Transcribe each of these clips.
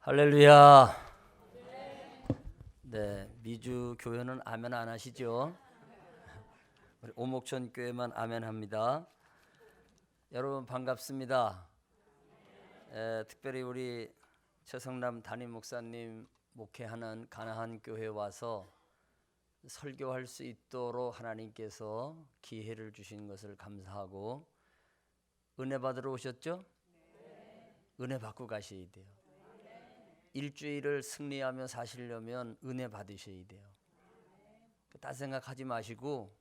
할렐루야. 네, 미주 교회는 아멘 안 하시죠? 우리 오목천 교회만 아멘 합니다. 여러분 반갑습니다. 특별히 우리 최성남 담임 목사님 목회하는 가나안 교회에 와서 설교할 수 있도록 하나님께서 기회를 주신 것을 감사하고, 은혜 받으러 오셨죠? 은혜 받고 가셔야 돼요. 일주일을 승리하며 사시려면 은혜 받으셔야 돼요. 딴 생각하지 마시고,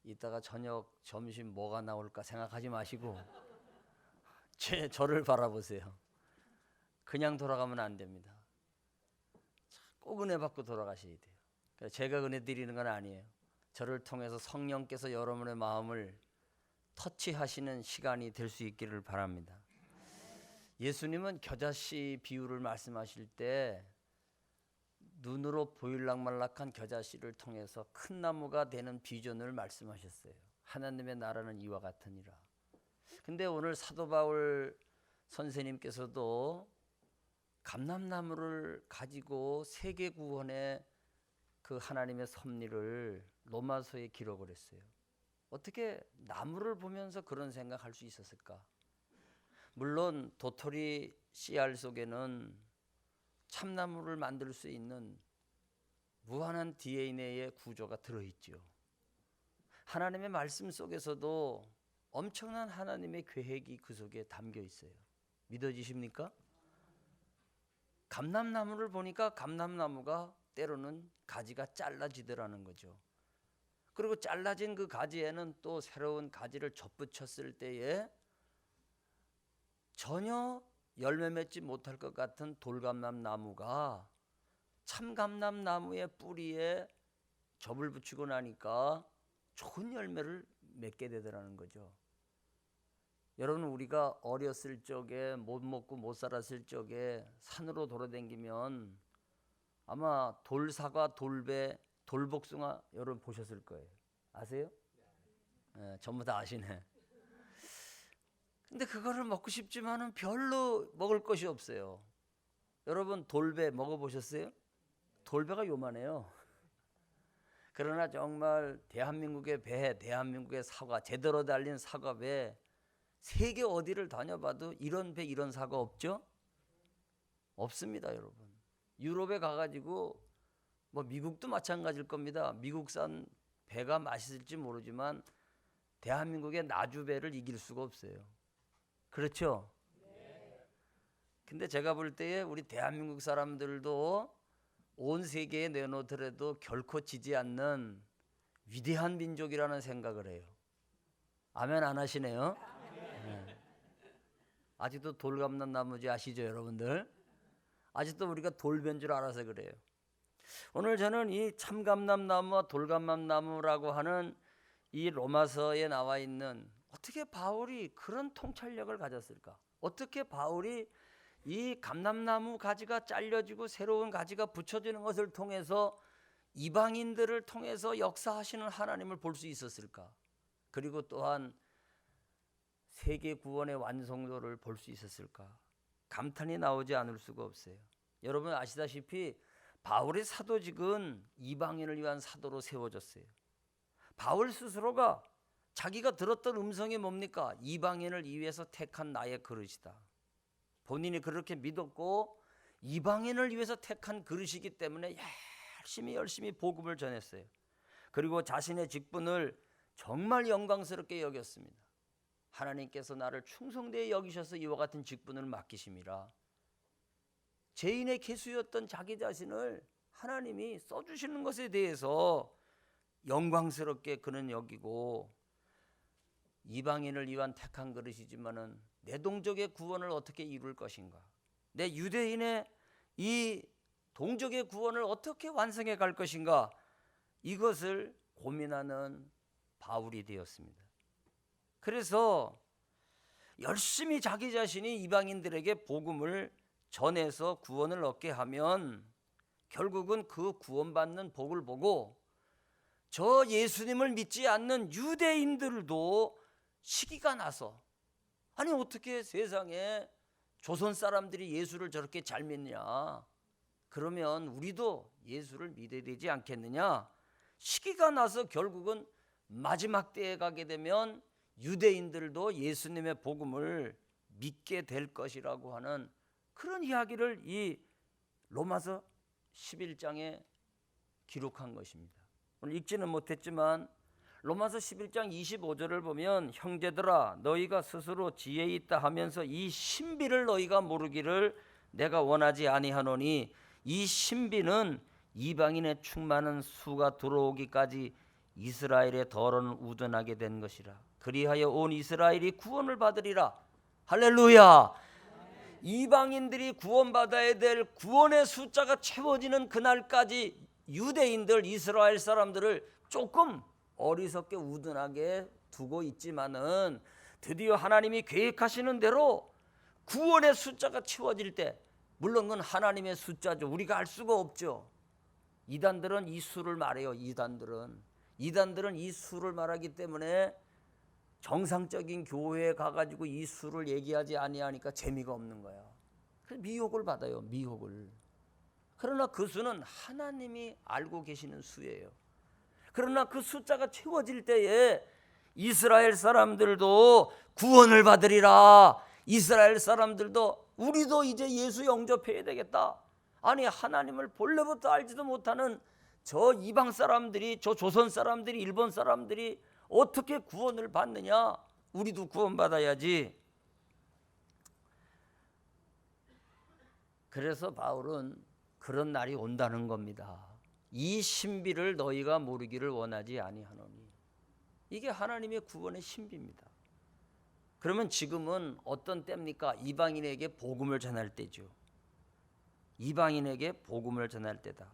이따가 저녁 점심 뭐가 나올까 생각하지 마시고 저를 바라보세요. 그냥 돌아가면 안 됩니다. 꼭 은혜 받고 돌아가셔야 돼요. 제가 은혜 드리는 건 아니에요. 저를 통해서 성령께서 여러분의 마음을 터치하시는 시간이 될 수 있기를 바랍니다. 예수님은 겨자씨 비유를 말씀하실 때 눈으로 보일락말락한 겨자씨를 통해서 큰 나무가 되는 비전을 말씀하셨어요. 하나님의 나라는 이와 같으니라. 근데 오늘 사도 바울 선생님께서도 감람나무를 가지고 세계 구원의 그 하나님의 섭리를 로마서에 기록을 했어요. 어떻게 나무를 보면서 그런 생각할 수 있었을까? 물론 도토리 씨알 속에는 참나무를 만들 수 있는 무한한 DNA의 구조가 들어있죠. 하나님의 말씀 속에서도 엄청난 하나님의 계획이 그 속에 담겨 있어요. 믿어지십니까? 감람나무를 보니까 감람나무가 때로는 가지가 잘라지더라는 거죠. 그리고 잘라진 그 가지에는 또 새로운 가지를 접붙였을 때에 전혀 열매 맺지 못할 것 같은 돌감람나무가 참감람나무의 뿌리에 접을 붙이고 나니까 좋은 열매를 맺게 되더라는 거죠. 여러분, 우리가 어렸을 적에 못 먹고 못 살았을 적에 산으로 돌아다니면 아마 돌사과, 돌배, 돌복숭아 여러분 보셨을 거예요. 아세요? 네, 전부 다 아시네. 근데 그거를 먹고 싶지만은 별로 먹을 것이 없어요. 여러분 돌배 먹어보셨어요? 돌배가 요만해요. 그러나 정말 대한민국의 배, 대한민국의 사과, 제대로 달린 사과배, 세계 어디를 다녀봐도 이런 배, 이런 사과 없죠? 없습니다, 여러분. 유럽에 가가지고 뭐 미국도 마찬가지일 겁니다. 미국산 배가 맛있을지 모르지만 대한민국의 나주배를 이길 수가 없어요. 그렇죠? 근데 제가 볼 때에 우리 대한민국 사람들도 온 세계에 내놓더라도 결코 지지 않는 위대한 민족이라는 생각을 해요. 아멘 안 하시네요? 네. 아직도 돌감람 나무지 아시죠, 여러분들? 아직도 우리가 돌변 줄 알아서 그래요. 오늘 저는 이 참감람 나무와 돌감람 나무라고 하는 이 로마서에 나와 있는, 어떻게 바울이 그런 통찰력을 가졌을까? 어떻게 바울이 이 감람나무 가지가 잘려지고 새로운 가지가 붙여지는 것을 통해서 이방인들을 통해서 역사하시는 하나님을 볼 수 있었을까? 그리고 또한 세계 구원의 완성도를 볼 수 있었을까? 감탄이 나오지 않을 수가 없어요. 여러분 아시다시피 바울의 사도직은 이방인을 위한 사도로 세워졌어요. 바울 스스로가 자기가 들었던 음성이 뭡니까? 이방인을 위해서 택한 나의 그릇이다. 본인이 그렇게 믿었고 이방인을 위해서 택한 그릇이기 때문에 열심히 복음을 전했어요. 그리고 자신의 직분을 정말 영광스럽게 여겼습니다. 하나님께서 나를 충성되이 여기셔서 이와 같은 직분을 맡기심이라. 죄인의 개수였던 자기 자신을 하나님이 써주시는 것에 대해서 영광스럽게 그는 여기고, 이방인을 위한 택한 그릇이지만은 내 동족의 구원을 어떻게 이룰 것인가, 내 유대인의 이 동족의 구원을 어떻게 완성해 갈 것인가, 이것을 고민하는 바울이 되었습니다. 그래서 열심히 자기 자신이 이방인들에게 복음을 전해서 구원을 얻게 하면 결국은 그 구원받는 복을 보고 저 예수님을 믿지 않는 유대인들도 시기가 나서, 아니 어떻게 세상에 조선 사람들이 예수를 저렇게 잘 믿냐? 그러면 우리도 예수를 믿어야 되지 않겠느냐? 시기가 나서 결국은 마지막 때에 가게 되면 유대인들도 예수님의 복음을 믿게 될 것이라고 하는 그런 이야기를 이 로마서 11장에 기록한 것입니다. 오늘 읽지는 못했지만 로마서 11장 25절을 보면 형제들아 너희가 스스로 지혜 있다 하면서 이 신비를 너희가 모르기를 내가 원하지 아니하노니 이 신비는 이방인의 충만한 수가 들어오기까지 이스라엘의 덜은 우둔하게 된 것이라. 그리하여 온 이스라엘이 구원을 받으리라. 할렐루야. 이방인들이 구원받아야 될 구원의 숫자가 채워지는 그날까지 유대인들 이스라엘 사람들을 조금 어리석게 우둔하게 두고 있지만은 드디어 하나님이 계획하시는 대로 구원의 숫자가 채워질 때, 물론 그건 하나님의 숫자죠. 우리가 알 수가 없죠. 이단들은 이 수를 말해요. 이단들은 이 수를 말하기 때문에 정상적인 교회에 가가지고 이 수를 얘기하지 아니하니까 재미가 없는 거야. 그래서 미혹을 받아요. 미혹을. 그러나 그 수는 하나님이 알고 계시는 수예요. 그러나 그 숫자가 채워질 때에 이스라엘 사람들도 구원을 받으리라. 이스라엘 사람들도 우리도 이제 예수 영접해야 되겠다. 아니 하나님을 본래부터 알지도 못하는 저 이방 사람들이, 저 조선 사람들이, 일본 사람들이 어떻게 구원을 받느냐? 우리도 구원받아야지. 그래서 바울은 그런 날이 온다는 겁니다. 이 신비를 너희가 모르기를 원하지 아니하노니. 이게 하나님의 구원의 신비입니다. 그러면 지금은 어떤 때입니까? 이방인에게 복음을 전할 때죠. 이방인에게 복음을 전할 때다.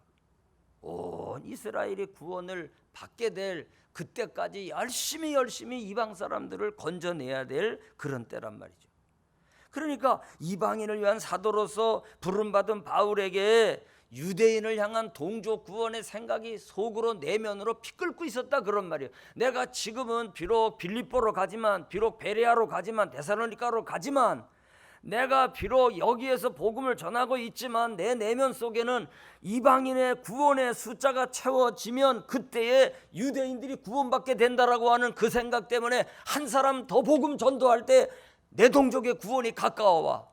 온 이스라엘이 구원을 받게 될 그때까지 열심히 이방 사람들을 건져내야 될 그런 때란 말이죠. 그러니까 이방인을 위한 사도로서 부름받은 바울에게 유대인을 향한 동족 구원의 생각이 속으로 내면으로 피 끓고 있었다 그런 말이에요. 내가 지금은 비록 빌립보로 가지만, 비록 베레아로 가지만, 데살로니가로 가지만, 내가 비록 여기에서 복음을 전하고 있지만 내 내면 속에는 이방인의 구원의 숫자가 채워지면 그때에 유대인들이 구원받게 된다라고 하는 그 생각 때문에 한 사람 더 복음 전도할 때 내 동족의 구원이 가까워와.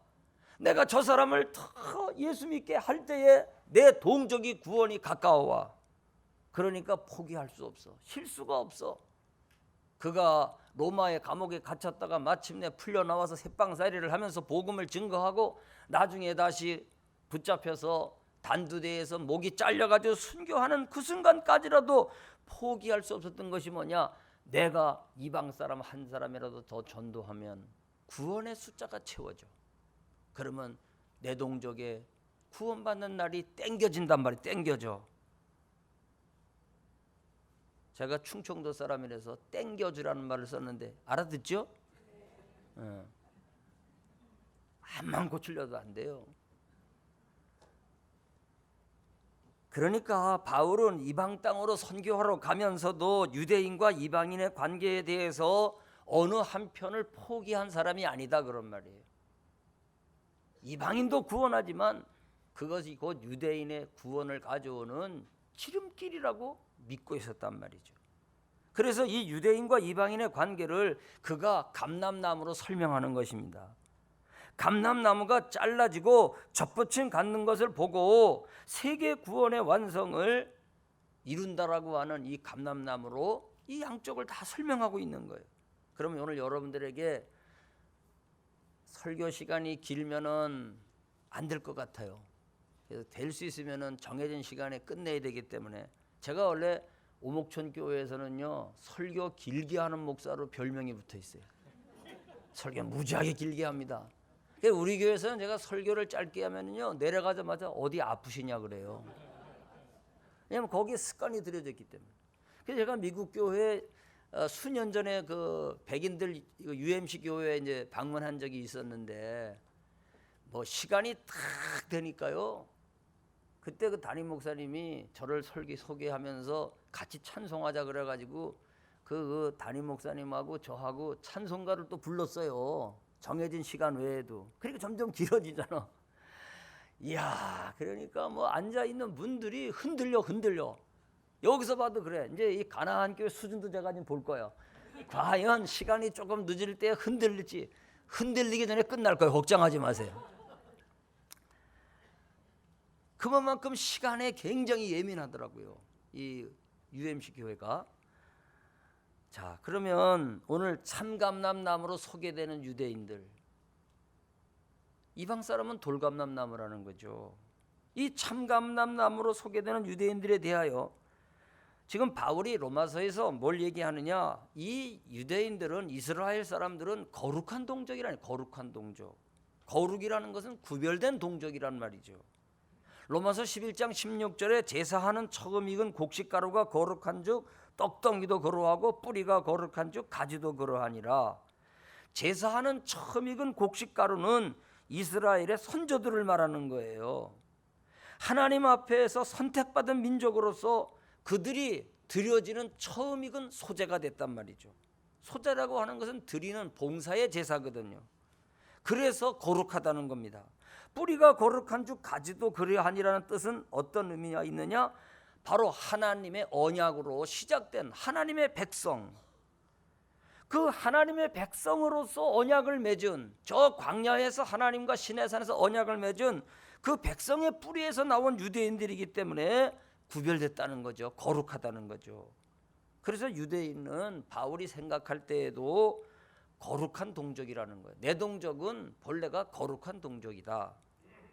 내가 저 사람을 더 예수 믿게 할 때에 내 동족이 구원이 가까워와. 그러니까 포기할 수 없어. 쉴 수가 없어. 그가 로마의 감옥에 갇혔다가 마침내 풀려나와서 새빵살이를 하면서 복음을 증거하고 나중에 다시 붙잡혀서 단두대에서 목이 잘려가지고 순교하는 그 순간까지라도 포기할 수 없었던 것이 뭐냐? 내가 이방 사람 한 사람이라도 더 전도하면 구원의 숫자가 채워져. 그러면 내 동족의 구원받는 날이 땡겨진단 말이에요. 땡겨져. 제가 충청도 사람이라서 땡겨주라는 말을 썼는데 알아듣죠? 암만 고치려도 안 돼요. 그러니까 바울은 이방 땅으로 선교하러 가면서도 유대인과 이방인의 관계에 대해서 어느 한편을 포기한 사람이 아니다 그런 말이에요. 이방인도 구원하지만 그것이 곧 유대인의 구원을 가져오는 지름길이라고 믿고 있었단 말이죠. 그래서 이 유대인과 이방인의 관계를 그가 감람나무로 설명하는 것입니다. 감람나무가 잘라지고 젖붙임 갖는 것을 보고 세계 구원의 완성을 이룬다라고 하는 이 감람나무로 이 양쪽을 다 설명하고 있는 거예요. 그러면 오늘 여러분들에게 설교 시간이 길면은 안 될 것 같아요. 그래서 될 수 있으면은 정해진 시간에 끝내야 되기 때문에 제가 원래 오목천 교회에서는요 설교 길게 하는 목사로 별명이 붙어 있어요. 설교 무지하게 길게 합니다. 우리 교회에서는 제가 설교를 짧게 하면요 내려가자마자 어디 아프시냐 그래요. 왜냐하면 거기에 습관이 들여져 있기 때문에. 그래서 제가 미국 교회 수년 전에 그 백인들 UMC 교회에 이제 방문한 적이 있었는데 뭐 시간이 탁 되니까요. 그때 그 담임 목사님이 저를 소개하면서 같이 찬송하자 그래가지고 그 담임 목사님하고 저하고 찬송가를 또 불렀어요. 정해진 시간 외에도. 그러니까 점점 길어지잖아. 이야, 그러니까 뭐 앉아 있는 분들이 흔들려. 여기서 봐도 그래. 이제 이 가나안 교회 수준도 제가 좀 볼 거예요. 과연 시간이 조금 늦을 때 흔들릴지. 흔들리기 전에 끝날 거예요. 걱정하지 마세요. 그만큼 시간에 굉장히 예민하더라고요, 이 UMC 교회가. 자, 그러면 오늘 참감람나무로 소개되는 유대인들, 이방 사람은 돌감람나무라는 거죠. 이 참감람나무로 소개되는 유대인들에 대하여 지금 바울이 로마서에서 뭘 얘기하느냐, 이 유대인들은, 이스라엘 사람들은 거룩한 동족이라니. 거룩한 동족. 거룩이라는 것은 구별된 동족이란 말이죠. 로마서 11장 16절에 제사하는 처음 익은 곡식가루가 거룩한 즉 떡덩이도 그러하고 뿌리가 거룩한 즉 가지도 그러하니라. 제사하는 처음 익은 곡식가루는 이스라엘의 선조들을 말하는 거예요. 하나님 앞에서 선택받은 민족으로서 그들이 드려지는 처음 익은 소제가 됐단 말이죠. 소제라고 하는 것은 드리는 봉사의 제사거든요. 그래서 거룩하다는 겁니다. 뿌리가 거룩한 즉 가지도 그러하니라는 뜻은 어떤 의미가 있느냐? 바로 하나님의 언약으로 시작된 하나님의 백성, 그 하나님의 백성으로서 언약을 맺은, 저 광야에서 하나님과 시내산에서 언약을 맺은 그 백성의 뿌리에서 나온 유대인들이기 때문에 구별됐다는 거죠. 거룩하다는 거죠. 그래서 유대인은 바울이 생각할 때에도 거룩한 동족이라는 거예요. 내 동족은 본래가 거룩한 동족이다.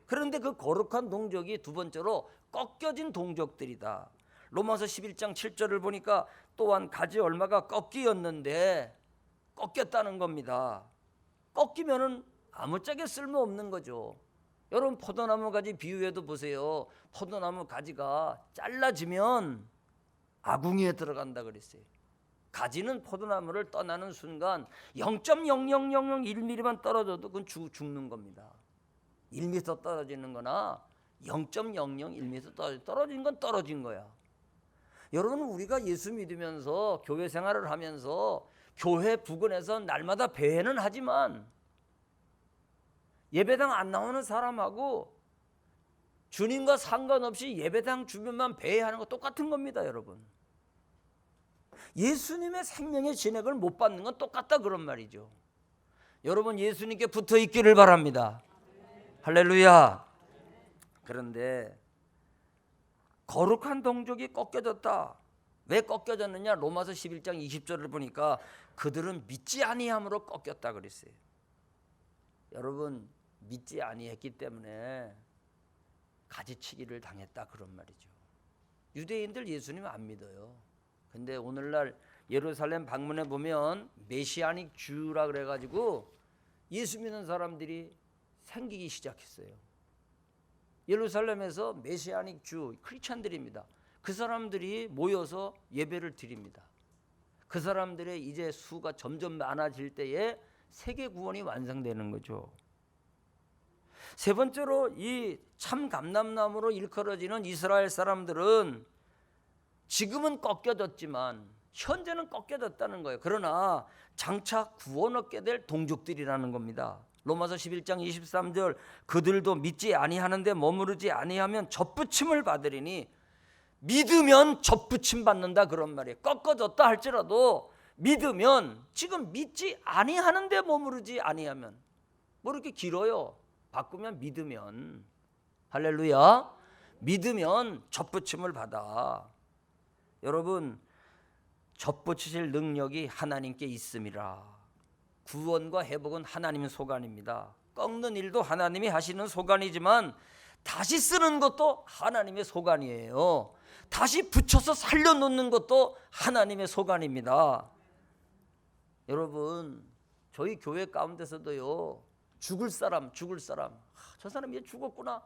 그런데 그 거룩한 동족이 두 번째로 꺾여진 동족들이다. 로마서 11장 7절을 보니까 또한 가지 얼마가 꺾이었는데 꺾였다는 겁니다. 꺾이면은 아무짝에 쓸모없는 거죠. 여러분, 포도나무 가지 비유해도 보세요. 포도나무 가지가 잘라지면 아궁이에 들어간다 그랬어요. 가지는 포도나무를 떠나는 순간 0.00001mm만 떨어져도 그건 죽는 겁니다. 1m 떨어지는 거나 0.001m 떨어진 건 떨어진 거야. 여러분, 우리가 예수 믿으면서 교회 생활을 하면서 교회 부근에서 날마다 배회는 하지만 예배당 안 나오는 사람하고 주님과 상관없이 예배당 주변만 배회하는 거 똑같은 겁니다, 여러분. 예수님의 생명의 진액을 못 받는 건 똑같다 그런 말이죠. 여러분, 예수님께 붙어 있기를 바랍니다. 할렐루야. 그런데 거룩한 동족이 꺾여졌다. 왜 꺾여졌느냐? 로마서 11장 20절을 보니까 그들은 믿지 아니함으로 꺾였다 그랬어요. 여러분, 믿지 아니했기 때문에 가지치기를 당했다 그런 말이죠. 유대인들 예수님 안 믿어요. 근데 오늘날 예루살렘 방문해 보면 메시아닉 주라 그래가지고 예수 믿는 사람들이 생기기 시작했어요. 예루살렘에서 메시아닉 주 크리스찬들입니다. 그 사람들이 모여서 예배를 드립니다. 그 사람들의 이제 수가 점점 많아질 때에 세계 구원이 완성되는 거죠. 세 번째로 이 참 감람나무로 일컬어지는 이스라엘 사람들은 지금은 꺾여졌지만 현재는 꺾여졌다는 거예요. 그러나 장차 구원 얻게 될 동족들이라는 겁니다. 로마서 11장 23절 그들도 믿지 아니하는데 머무르지 아니하면 접붙임을 받으리니, 믿으면 접붙임 받는다 그런 말이에요. 꺾어졌다 할지라도 믿으면, 지금 믿지 아니하는데 머무르지 아니하면, 뭐 이렇게 길어요. 바꾸면 믿으면, 할렐루야, 믿으면 접붙임을 받아. 여러분, 접붙이실 능력이 하나님께 있음이라. 구원과 회복은 하나님의 소관입니다. 꺾는 일도 하나님이 하시는 소관이지만 다시 쓰는 것도 하나님의 소관이에요. 다시 붙여서 살려놓는 것도 하나님의 소관입니다. 여러분, 저희 교회 가운데서도요, 죽을 사람 저 사람 이제 죽었구나,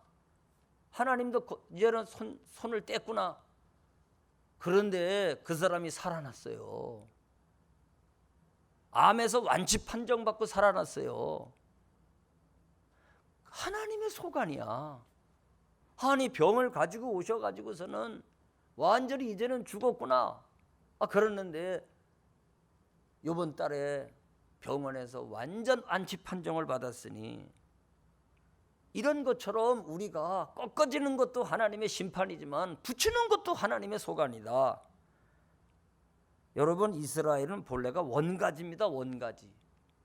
하나님도 이제는 손을 뗐구나. 그런데 그 사람이 살아났어요. 암에서 완치 판정받고 살아났어요. 하나님의 소관이야. 아니, 병을 가지고 오셔가지고서는 완전히 이제는 죽었구나. 그랬는데 이번 달에 병원에서 완전 안치 판정을 받았으니 이런 것처럼 우리가 꺾어지는 것도 하나님의 심판이지만 붙이는 것도 하나님의 소관이다. 여러분, 이스라엘은 본래가 원가지입니다. 원가지.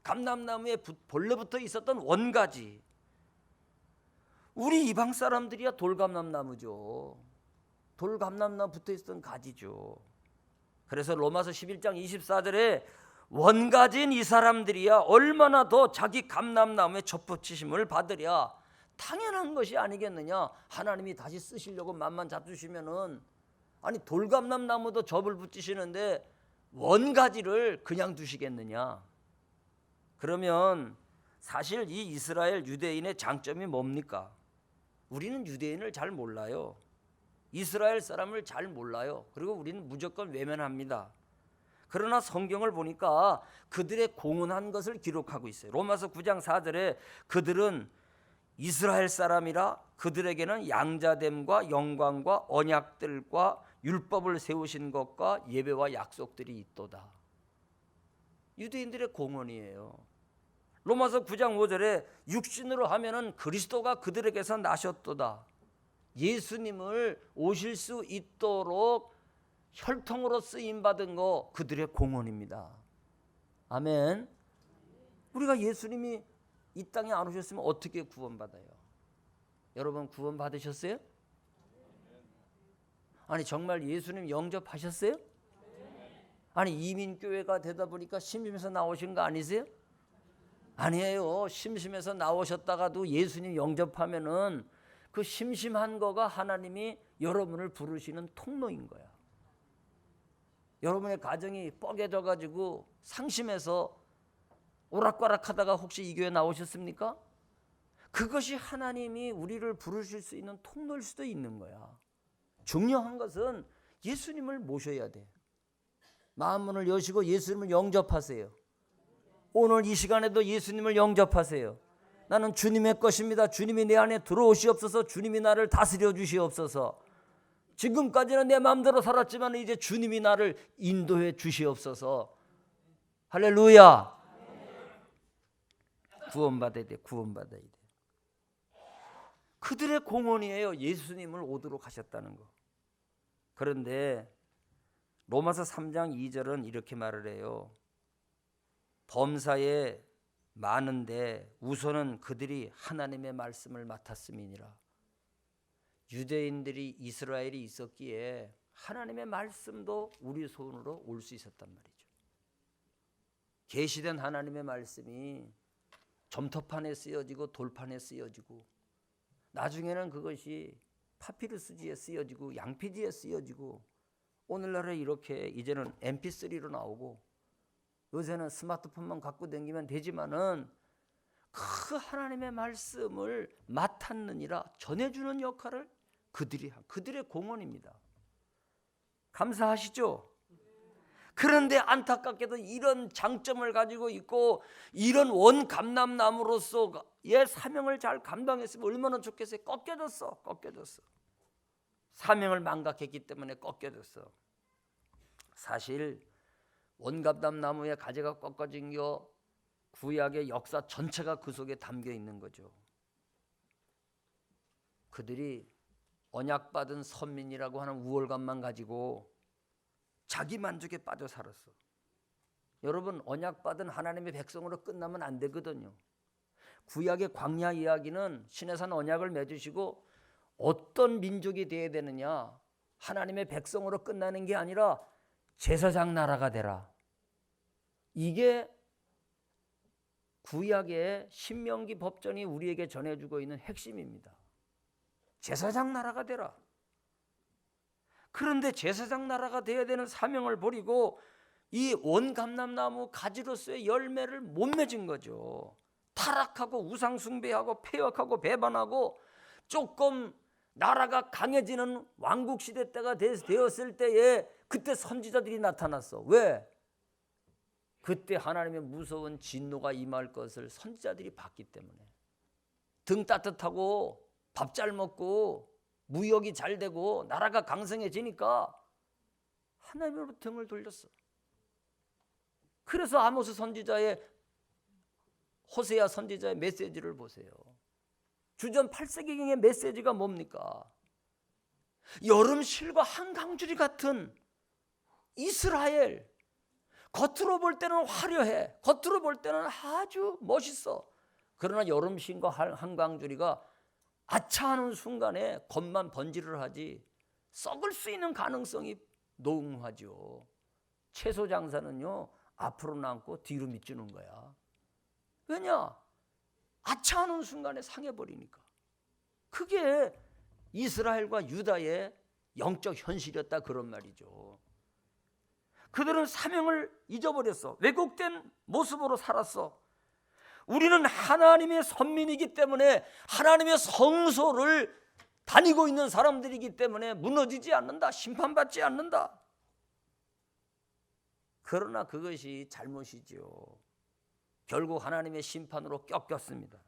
감람나무에 본래부터 있었던 원가지. 우리 이방 사람들이야 돌감람나무죠. 돌감람나무 붙어 있었던 가지죠. 그래서 로마서 11장 24절에 원가지인 이 사람들이야 얼마나 더 자기 감람나무에 접붙이심을 받으랴. 당연한 것이 아니겠느냐. 하나님이 다시 쓰시려고 맘만 잡수시면은, 아니 돌감람나무도 접을 붙이시는데 원가지를 그냥 두시겠느냐. 그러면 사실 이 이스라엘 유대인의 장점이 뭡니까? 우리는 유대인을 잘 몰라요. 이스라엘 사람을 잘 몰라요. 그리고 우리는 무조건 외면합니다. 그러나 성경을 보니까 그들의 공헌한 것을 기록하고 있어요. 로마서 9장 4절에 그들은 이스라엘 사람이라 그들에게는 양자됨과 영광과 언약들과 율법을 세우신 것과 예배와 약속들이 있도다. 유대인들의 공헌이에요. 로마서 9장 5절에 육신으로 하면은 그리스도가 그들에게서 나셨도다. 예수님을 오실 수 있도록 혈통으로 쓰임 받은 거 그들의 공헌입니다. 아멘. 우리가 예수님이 이 땅에 안 오셨으면 어떻게 구원받아요? 여러분 구원 받으셨어요? 아니 정말 예수님 영접하셨어요? 아니 이민교회가 되다 보니까 심심해서 나오신 거 아니세요? 아니에요. 심심해서 나오셨다가도 예수님 영접하면은 그 심심한 거가 하나님이 여러분을 부르시는 통로인 거야. 여러분의 가정이 뻐개져 가지고 상심해서 오락가락하다가 혹시 이 교회 나오셨습니까? 그것이 하나님이 우리를 부르실 수 있는 통로일 수도 있는 거야. 중요한 것은 예수님을 모셔야 돼. 마음문을 여시고 예수님을 영접하세요. 오늘 이 시간에도 예수님을 영접하세요. 나는 주님의 것입니다. 주님이 내 안에 들어오시옵소서. 주님이 나를 다스려 주시옵소서. 지금까지는 내 마음대로 살았지만 이제 주님이 나를 인도해 주시옵소서. 할렐루야. 구원받아야 돼. 구원받아야 돼. 그들의 공헌이에요. 예수님을 오도록 하셨다는 거. 그런데 로마서 3장 2절은 이렇게 말을 해요. 범사에 많은데 우선은 그들이 하나님의 말씀을 맡았음이니라. 유대인들이 이스라엘이 있었기에 하나님의 말씀도 우리 손으로 올 수 있었단 말이죠. 계시된 하나님의 말씀이 점토판에 쓰여지고 돌판에 쓰여지고 나중에는 그것이 파피루스지에 쓰여지고 양피지에 쓰여지고 오늘날에 이렇게 이제는 mp3로 나오고 요새는 스마트폰만 갖고 다니면 되지만은 그 하나님의 말씀을 맡았느니라 전해주는 역할을 그들의 공헌입니다. 감사하시죠? 그런데 안타깝게도 이런 장점을 가지고 있고 이런 원감람나무로서의 사명을 잘 감당했으면 얼마나 좋겠어요. 꺾여졌어. 사명을 망각했기 때문에 꺾여졌어. 사실 원감람나무의 가지가 꺾어진 게 구약의 역사 전체가 그 속에 담겨 있는 거죠. 그들이 언약받은 선민이라고 하는 우월감만 가지고 자기 만족에 빠져 살았어. 여러분 언약받은 하나님의 백성으로 끝나면 안 되거든요. 구약의 광야 이야기는 시내산 언약을 맺으시고 어떤 민족이 되어야 되느냐, 하나님의 백성으로 끝나는 게 아니라 제사장 나라가 되라. 이게 구약의 신명기 법전이 우리에게 전해주고 있는 핵심입니다. 제사장 나라가 되라. 그런데 제사장 나라가 되어야 되는 사명을 버리고 이 원감람나무 가지로서의 열매를 못 맺은 거죠. 타락하고 우상숭배하고 폐역하고 배반하고 조금 나라가 강해지는 왕국시대 때가 되었을 때에 그때 선지자들이 나타났어. 왜? 그때 하나님의 무서운 진노가 임할 것을 선지자들이 봤기 때문에. 등 따뜻하고 밥 잘 먹고 무역이 잘 되고 나라가 강성해지니까 하나님으로부터 등을 돌렸어. 그래서 아모스 선지자의 호세아 선지자의 메시지를 보세요. 주전 8세기경의 메시지가 뭡니까? 여름실과 한강줄이 같은 이스라엘, 겉으로 볼 때는 화려해, 겉으로 볼 때는 아주 멋있어. 그러나 여름신과 한강줄이가 아차하는 순간에 겉만 번지를 하지 썩을 수 있는 가능성이 농후하죠. 채소 장사는요, 앞으로 남고 뒤로 밑주는 거야. 왜냐? 아차하는 순간에 상해버리니까. 그게 이스라엘과 유다의 영적 현실이었다, 그런 말이죠. 그들은 사명을 잊어버렸어. 왜곡된 모습으로 살았어. 우리는 하나님의 선민이기 때문에, 하나님의 성소를 다니고 있는 사람들이기 때문에 무너지지 않는다, 심판받지 않는다. 그러나 그것이 잘못이죠. 결국 하나님의 심판으로 꺾였습니다.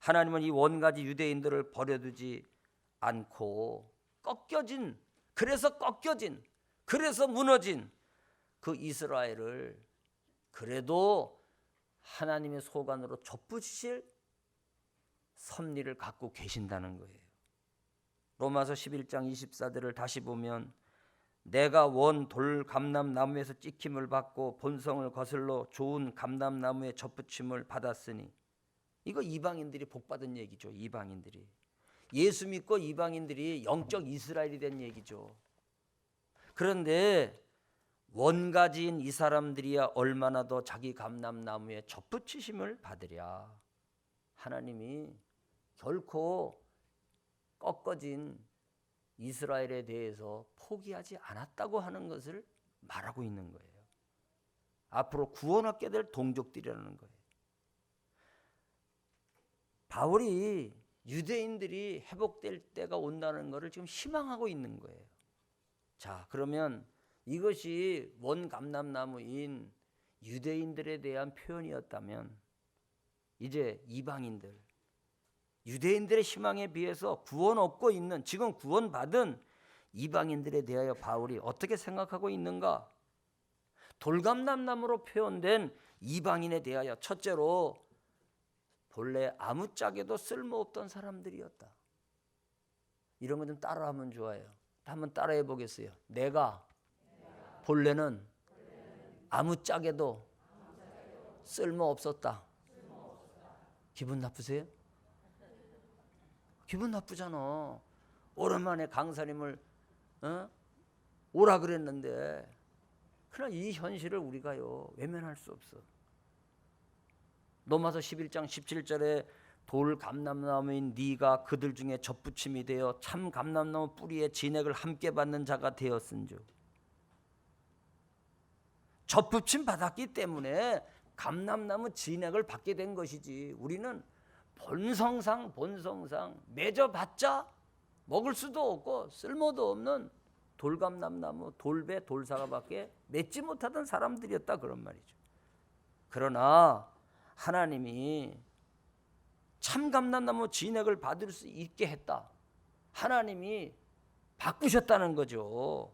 하나님은 이 원가지 유대인들을 버려두지 않고 그래서 무너진 그 이스라엘을 그래도 하나님의 소관으로 접붙이실 섭리를 갖고 계신다는 거예요. 로마서 11장 24절을 다시 보면, 내가 원 돌 감람나무에서 찍힘을 받고 본성을 거슬러 좋은 감람나무에 접붙임을 받았으니, 이거 이방인들이 복받은 얘기죠. 이방인들이 예수 믿고 이방인들이 영적 이스라엘이 된 얘기죠. 그런데 원가지인 이 사람들이야 얼마나 더 자기 감람나무에 접붙이심을 받으랴. 하나님이 결코 꺾어진 이스라엘에 대해서 포기하지 않았다고 하는 것을 말하고 있는 거예요. 앞으로 구원 얻게 될 동족들이라는 거예요. 바울이 유대인들이 회복될 때가 온다는 것을 지금 희망하고 있는 거예요. 자, 그러면 이것이 원감람나무인 유대인들에 대한 표현이었다면, 이제 이방인들, 유대인들의 희망에 비해서 구원 얻고 있는, 지금 구원받은 이방인들에 대하여 바울이 어떻게 생각하고 있는가? 돌감람나무로 표현된 이방인에 대하여, 첫째로 본래 아무짝에도 쓸모없던 사람들이었다. 이런 거 좀 따라하면 좋아요. 한번 따라해 보겠어요. 내가 본래는 아무짝에도 쓸모없었다. 기분 나쁘세요? 기분 나쁘잖아. 오랜만에 강사님을 오라 그랬는데, 그러나 이 현실을 우리가요 외면할 수 없어. 로마서 11장 17절에 돌 감람나무인 네가 그들 중에 접붙임이 되어 참 감람나무 뿌리에 진액을 함께 받는 자가 되었은즉, 접붙임 받았기 때문에 감람나무 진액을 받게 된 것이지, 우리는 본성상 맺어봤자 먹을 수도 없고 쓸모도 없는 돌감람나무, 돌배, 돌사과밖에 맺지 못하던 사람들이었다, 그런 말이죠. 그러나 하나님이 참 감람나무 진액을 받을 수 있게 했다. 하나님이 바꾸셨다는 거죠.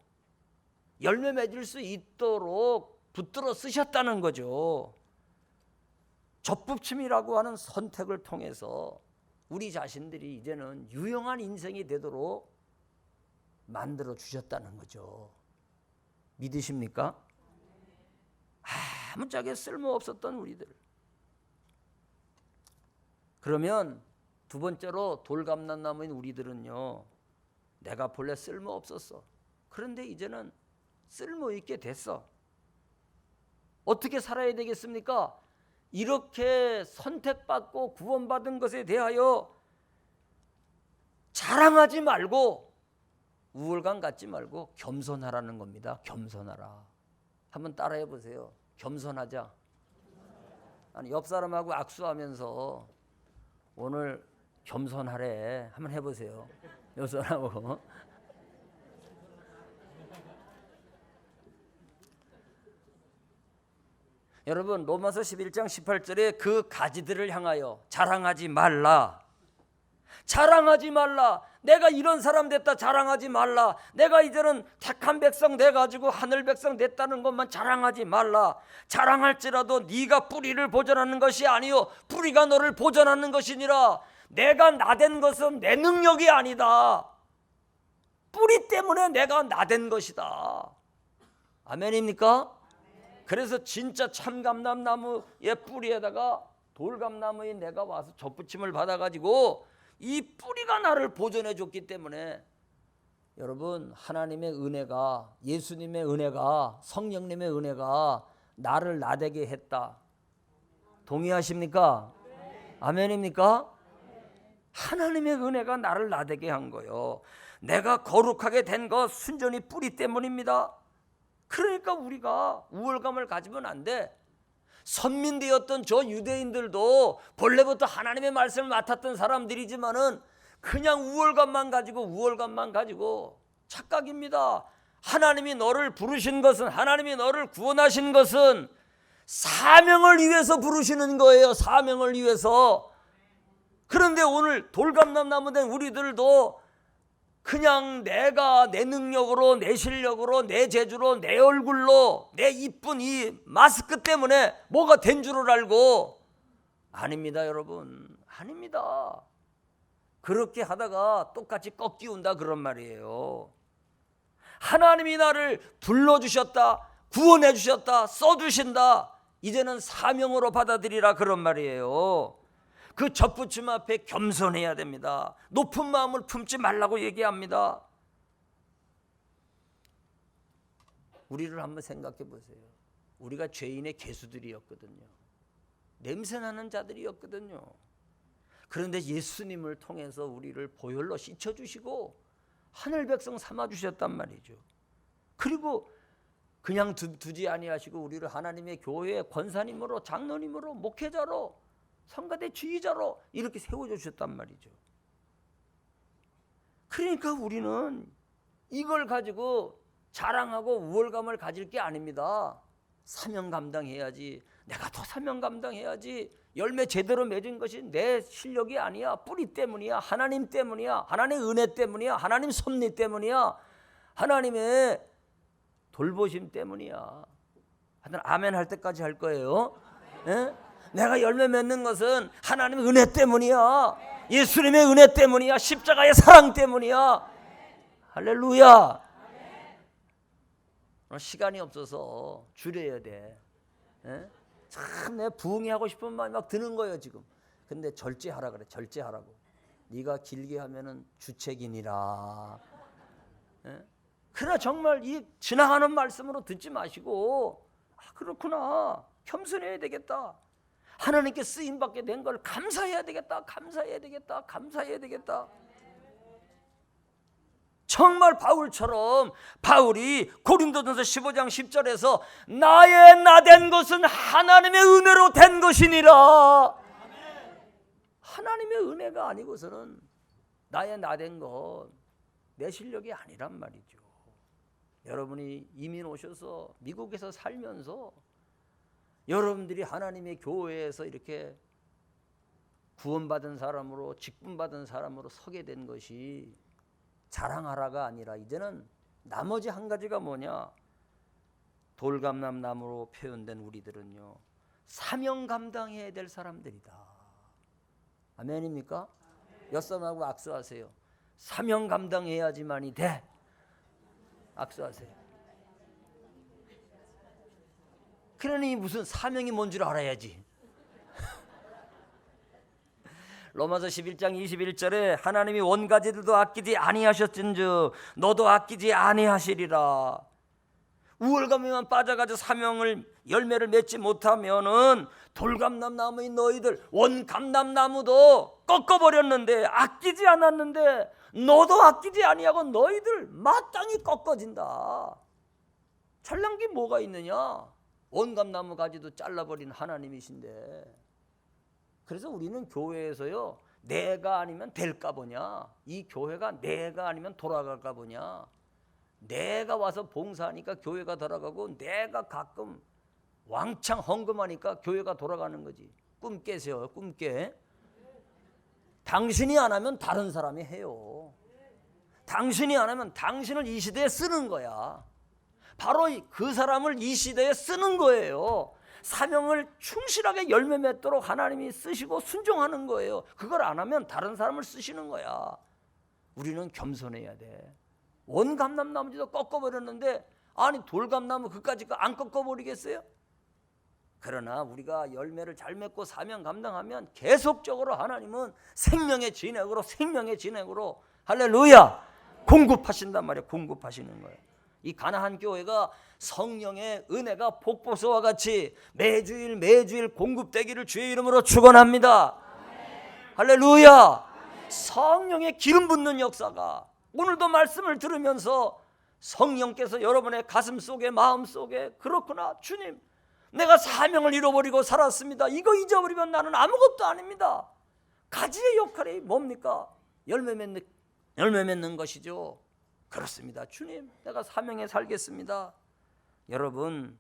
열매 맺을 수 있도록 붙들어 쓰셨다는 거죠. 접붙임이라고 하는 선택을 통해서 우리 자신들이 이제는 유용한 인생이 되도록 만들어 주셨다는 거죠. 믿으십니까? 아무짝에 쓸모없었던 우리들. 그러면 두 번째로 돌감람나무인 우리들은요, 내가 본래 쓸모없었어. 그런데 이제는 쓸모있게 됐어. 어떻게 살아야 되겠습니까? 이렇게 선택받고 구원받은 것에 대하여 자랑하지 말고 우월감 갖지 말고 겸손하라는 겁니다. 겸손하라. 한번 따라해 보세요. 겸손하자. 아니, 옆 사람하고 악수하면서 오늘 겸손하래 한번 해보세요. 옆 사람하고. 여러분, 로마서 11장 18절에 그 가지들을 향하여 자랑하지 말라. 자랑하지 말라. 내가 이런 사람 됐다 자랑하지 말라. 내가 이제는 택한 백성 돼가지고 하늘 백성 됐다는 것만 자랑하지 말라. 자랑할지라도 네가 뿌리를 보존하는 것이 아니요 뿌리가 너를 보존하는 것이니라. 내가 나된 것은 내 능력이 아니다. 뿌리 때문에 내가 나된 것이다. 아멘입니까? 그래서 진짜 참감람나무의 뿌리에다가 돌감나무에 내가 와서 접붙임을 받아가지고 이 뿌리가 나를 보존해 줬기 때문에 여러분, 하나님의 은혜가, 예수님의 은혜가, 성령님의 은혜가 나를 나되게 했다. 동의하십니까? 아멘입니까? 하나님의 은혜가 나를 나되게 한 거요. 내가 거룩하게 된 거 순전히 뿌리 때문입니다. 그러니까 우리가 우월감을 가지면 안 돼. 선민되었던 저 유대인들도 본래부터 하나님의 말씀을 맡았던 사람들이지만은 그냥 우월감만 가지고 착각입니다. 하나님이 너를 부르신 것은, 하나님이 너를 구원하신 것은 사명을 위해서 부르시는 거예요. 사명을 위해서. 그런데 오늘 돌감나무 된 우리들도 그냥 내가 내 능력으로, 내 실력으로, 내 재주로, 내 얼굴로, 내 이쁜 이 마스크 때문에 뭐가 된 줄을 알고, 아닙니다 여러분, 아닙니다. 그렇게 하다가 똑같이 꺾이운다 그런 말이에요. 하나님이 나를 불러주셨다, 구원해 주셨다, 써주신다, 이제는 사명으로 받아들이라 그런 말이에요. 그 접붙임 앞에 겸손해야 됩니다. 높은 마음을 품지 말라고 얘기합니다. 우리를 한번 생각해 보세요. 우리가 죄인의 개수들이었거든요. 냄새나는 자들이었거든요. 그런데 예수님을 통해서 우리를 보혈로 씻어주시고 하늘 백성 삼아주셨단 말이죠. 그리고 그냥 두지 아니하시고 우리를 하나님의 교회의 권사님으로, 장로님으로, 목회자로, 성가대 지휘자로 이렇게 세워주셨단 말이죠. 그러니까 우리는 이걸 가지고 자랑하고 우월감을 가질 게 아닙니다. 사명 감당해야지. 내가 더 사명 감당해야지. 열매 제대로 맺은 것이 내 실력이 아니야. 뿌리 때문이야. 하나님 때문이야. 하나님의 은혜 때문이야. 하나님 섭리 때문이야. 하나님의 돌보심 때문이야. 하여튼 아멘 할 때까지 할 거예요. 예? 내가 열매 맺는 것은 하나님의 은혜 때문이야. 예수님의 은혜 때문이야. 십자가의 사랑 때문이야. 할렐루야. 시간이 없어서 줄여야 돼. 예? 참 내 부흥이 하고 싶은 마음이 막 드는 거예요 지금. 근데 절제하라 그래. 절제하라고. 네가 길게 하면은 주책이니라. 예? 그러나 정말 이 지나가는 말씀으로 듣지 마시고, 아 그렇구나, 겸손해야 되겠다. 하나님께 쓰임받게 된 걸 감사해야 되겠다. 감사해야 되겠다. 감사해야 되겠다. 정말 바울처럼, 바울이 고린도전서 15장 10절에서 나의 나된 것은 하나님의 은혜로 된 것이니라. 하나님의 은혜가 아니고서는 나의 나된 건 내 실력이 아니란 말이죠. 여러분이 이민 오셔서 미국에서 살면서 여러분들이 하나님의 교회에서 이렇게 구원받은 사람으로, 직분받은 사람으로 서게 된 것이 자랑하라가 아니라 이제는 나머지 한 가지가 뭐냐, 돌감람나무로 표현된 우리들은요 사명 감당해야 될 사람들이다. 아멘입니까? 옆사람하고 악수하세요. 사명 감당해야지만이 돼. 악수하세요. 그러니 무슨 사명이 뭔 줄 알아야지. 로마서 11장 21절에 하나님이 원가지들도 아끼지 아니하셨은즉 너도 아끼지 아니하시리라. 우월감에만 빠져가지고 사명을, 열매를 맺지 못하면은 돌감람나무인 너희들, 원감람나무도 꺾어버렸는데, 아끼지 않았는데 너도 아끼지 아니하고 너희들 마땅히 꺾어진다. 잘난 게 뭐가 있느냐? 원감나무 가지도 잘라버린 하나님이신데. 그래서 우리는 교회에서요, 내가 아니면 될까 보냐, 이 교회가 내가 아니면 돌아갈까 보냐, 내가 와서 봉사하니까 교회가 돌아가고 내가 가끔 왕창 헌금하니까 교회가 돌아가는 거지. 꿈 깨세요. 꿈 깨. 당신이 안 하면 다른 사람이 해요. 당신이 안 하면 당신을 이 시대에 쓰는 거야. 바로 그 사람을 이 시대에 쓰는 거예요. 사명을 충실하게 열매 맺도록 하나님이 쓰시고 순종하는 거예요. 그걸 안 하면 다른 사람을 쓰시는 거야. 우리는 겸손해야 돼. 원감람나무도 꺾어버렸는데 아니 돌감나무 그까짓 거 안 꺾어버리겠어요? 그러나 우리가 열매를 잘 맺고 사명 감당하면 계속적으로 하나님은 생명의 진액으로 할렐루야 공급하신단 말이에요. 공급하시는 거예요. 이 가나안 교회가 성령의 은혜가 폭포수와 같이 매주일 공급되기를 주의 이름으로 축원합니다. 할렐루야. 성령의 기름 붓는 역사가 오늘도 말씀을 들으면서 성령께서 여러분의 가슴 속에 마음 속에 그렇구나 주님 내가 사명을 잃어버리고 살았습니다. 이거 잊어버리면 나는 아무것도 아닙니다. 가지의 역할이 뭡니까? 열매 맺는 것이죠. 그렇습니다. 주님 내가 사명에 살겠습니다. 여러분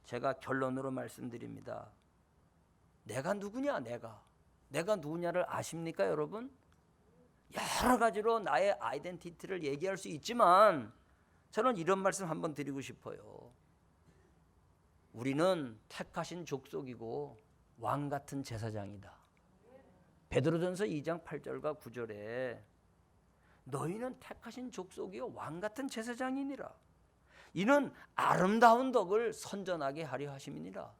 제가 결론으로 말씀드립니다. 내가 누구냐 내가 누구냐를 아십니까 여러분? 여러 가지로 나의 아이덴티티를 얘기할 수 있지만 저는 이런 말씀 한번 드리고 싶어요. 우리는 택하신 족속이고 왕 같은 제사장이다. 베드로전서 2장 8절과 9절에 너희는 택하신 족속이요 왕 같은 제사장이니라. 이는 아름다운 덕을 선전하게 하려 하심이니라.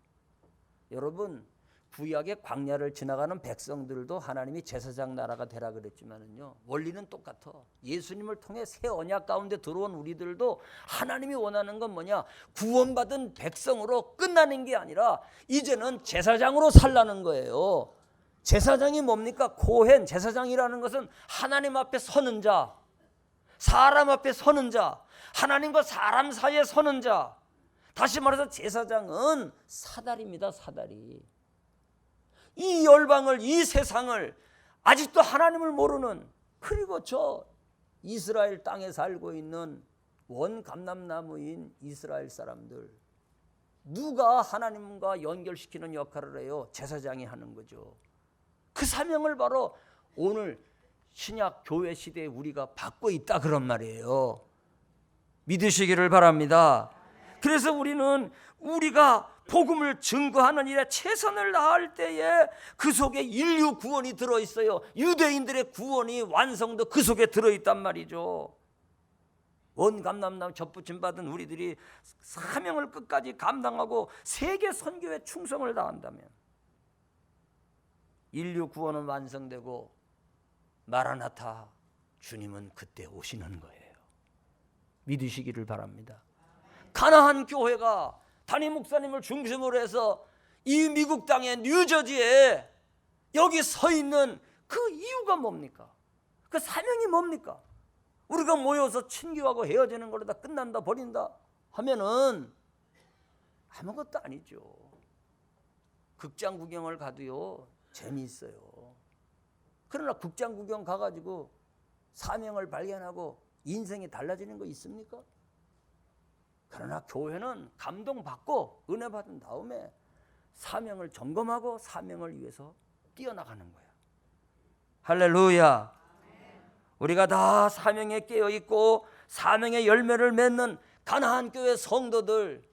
여러분 구약의 광야를 지나가는 백성들도 하나님이 제사장 나라가 되라 그랬지만은요 원리는 똑같아. 예수님을 통해 새 언약 가운데 들어온 우리들도 하나님이 원하는 건 뭐냐? 구원받은 백성으로 끝나는 게 아니라 이제는 제사장으로 살라는 거예요. 제사장이 뭡니까? 코헨 제사장이라는 것은 하나님 앞에 서는 자, 사람 앞에 서는 자, 하나님과 사람 사이에 서는 자. 다시 말해서 제사장은 사다리입니다. 사다리. 이 열방을 이 세상을 아직도 하나님을 모르는 그리고 저 이스라엘 땅에 살고 있는 원감람나무인 이스라엘 사람들 누가 하나님과 연결시키는 역할을 해요? 제사장이 하는 거죠. 그 사명을 바로 오늘 신약 교회 시대에 우리가 받고 있다 그런 말이에요. 믿으시기를 바랍니다. 그래서 우리가 복음을 증거하는 일에 최선을 다할 때에 그 속에 인류 구원이 들어있어요. 유대인들의 구원이 완성도 그 속에 들어있단 말이죠. 원감람나무 접붙임 받은 우리들이 사명을 끝까지 감당하고 세계 선교에 충성을 다한다면 인류 구원은 완성되고 마라나타 주님은 그때 오시는 거예요. 믿으시기를 바랍니다. 가나안 교회가 담임 목사님을 중심으로 해서 이 미국 땅의 뉴저지에 여기 서 있는 그 이유가 뭡니까? 그 사명이 뭡니까? 우리가 모여서 친교하고 헤어지는 걸로 다 끝난다 버린다 하면은 아무것도 아니죠. 극장 구경을 가도요 재미있어요. 그러나 극장 구경 가가지고 사명을 발견하고 인생이 달라지는 거 있습니까? 그러나 교회는 감동받고 은혜 받은 다음에 사명을 점검하고 사명을 위해서 뛰어나가는 거야. 할렐루야. 우리가 다 사명에 깨어있고 사명의 열매를 맺는 가나안 교회 성도들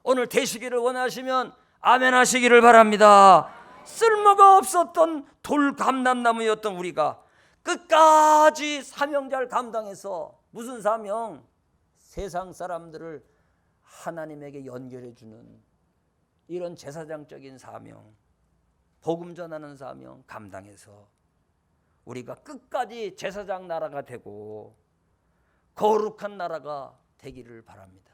오늘 되시기를 원하시면 아멘 하시기를 바랍니다. 쓸모가 없었던 돌감람나무였던 우리가 끝까지 사명자를 감당해서 무슨 사명? 세상 사람들을 하나님에게 연결해 주는 이런 제사장적인 사명, 복음 전하는 사명 감당해서 우리가 끝까지 제사장 나라가 되고 거룩한 나라가 되기를 바랍니다.